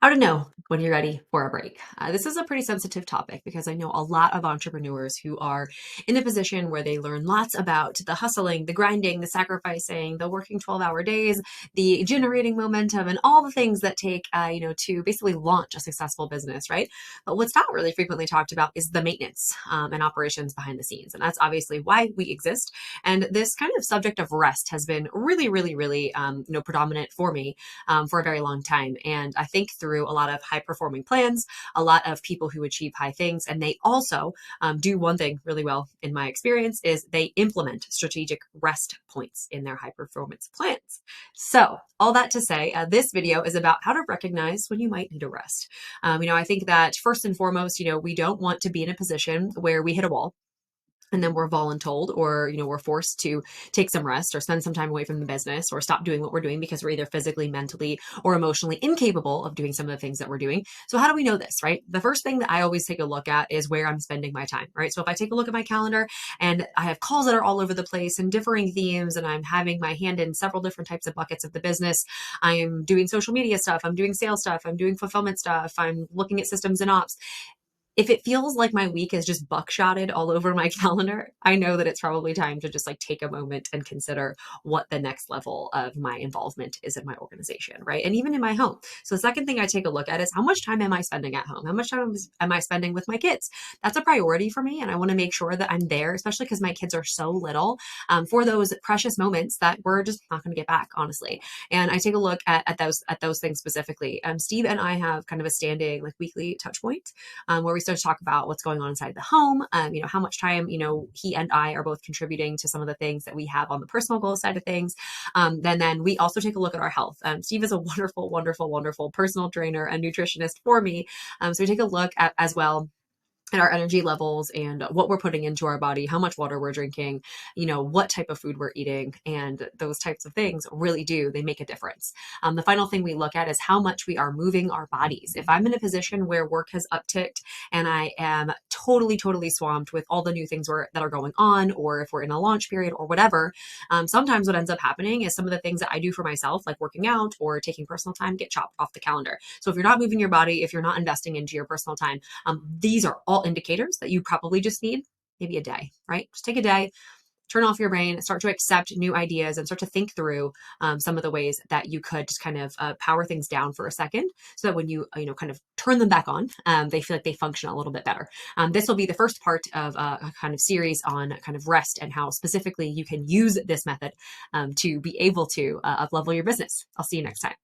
How to know when you're ready for a break. This is a pretty sensitive topic because I know a lot of entrepreneurs who are in a position where they learn lots about the hustling, the grinding, the sacrificing, the working 12-hour days, the generating momentum, and all the things that take, to basically launch a successful business, right? But what's not really frequently talked about is the maintenance and operations behind the scenes. And that's obviously why we exist. And this kind of subject of rest has been really, really, really, predominant for me for a very long time. And I think through a lot of high performing plans, a lot of people who achieve high things, and they also do one thing really well in my experience is they implement strategic rest points in their high performance plans. So all that to say, this video is about how to recognize when you might need a rest. I think that first and foremost, we don't want to be in a position where we hit a wall and then we're voluntold or we're forced to take some rest or spend some time away from the business or stop doing what we're doing because we're either physically, mentally, or emotionally incapable of doing some of the things that we're doing. So how do we know this, right? The first thing that I always take a look at is where I'm spending my time, right? So if I take a look at my calendar and I have calls that are all over the place and differing themes, and I'm having my hand in several different types of buckets of the business, I am doing social media stuff, I'm doing sales stuff, I'm doing fulfillment stuff, I'm looking at systems and ops. If it feels like my week is just buckshotted all over my calendar, I know that it's probably time to just take a moment and consider what the next level of my involvement is in my organization, right? And even in my home. So the second thing I take a look at is how much time am I spending at home? How much time am I spending with my kids? That's a priority for me. And I want to make sure that I'm there, especially because my kids are so little, for those precious moments that we're just not going to get back, honestly. And I take a look at those things specifically. Steve and I have kind of a standing weekly touch point where we start to talk about what's going on inside the home, how much time, he and I are both contributing to some of the things that we have on the personal goal side of things. Then we also take a look at our health. Steve is a wonderful, wonderful, wonderful personal trainer and nutritionist for me. So we take a look at as well and our energy levels and what we're putting into our body, how much water we're drinking, what type of food we're eating, and those types of things really they make a difference. The final thing we look at is how much we are moving our bodies. If I'm in a position where work has upticked and I am totally, totally swamped with all the new things that are going on, or if we're in a launch period or whatever, sometimes what ends up happening is some of the things that I do for myself, like working out or taking personal time, get chopped off the calendar. So if you're not moving your body, if you're not investing into your personal time, these are all indicators that you probably just need maybe a day, right? Just take a day, turn off your brain, start to accept new ideas, and start to think through some of the ways that you could just kind of power things down for a second, so that when you kind of turn them back on, they feel like they function a little bit better. This will be the first part of a kind of series on kind of rest and how specifically you can use this method to be able to up level your business. I'll see you next time.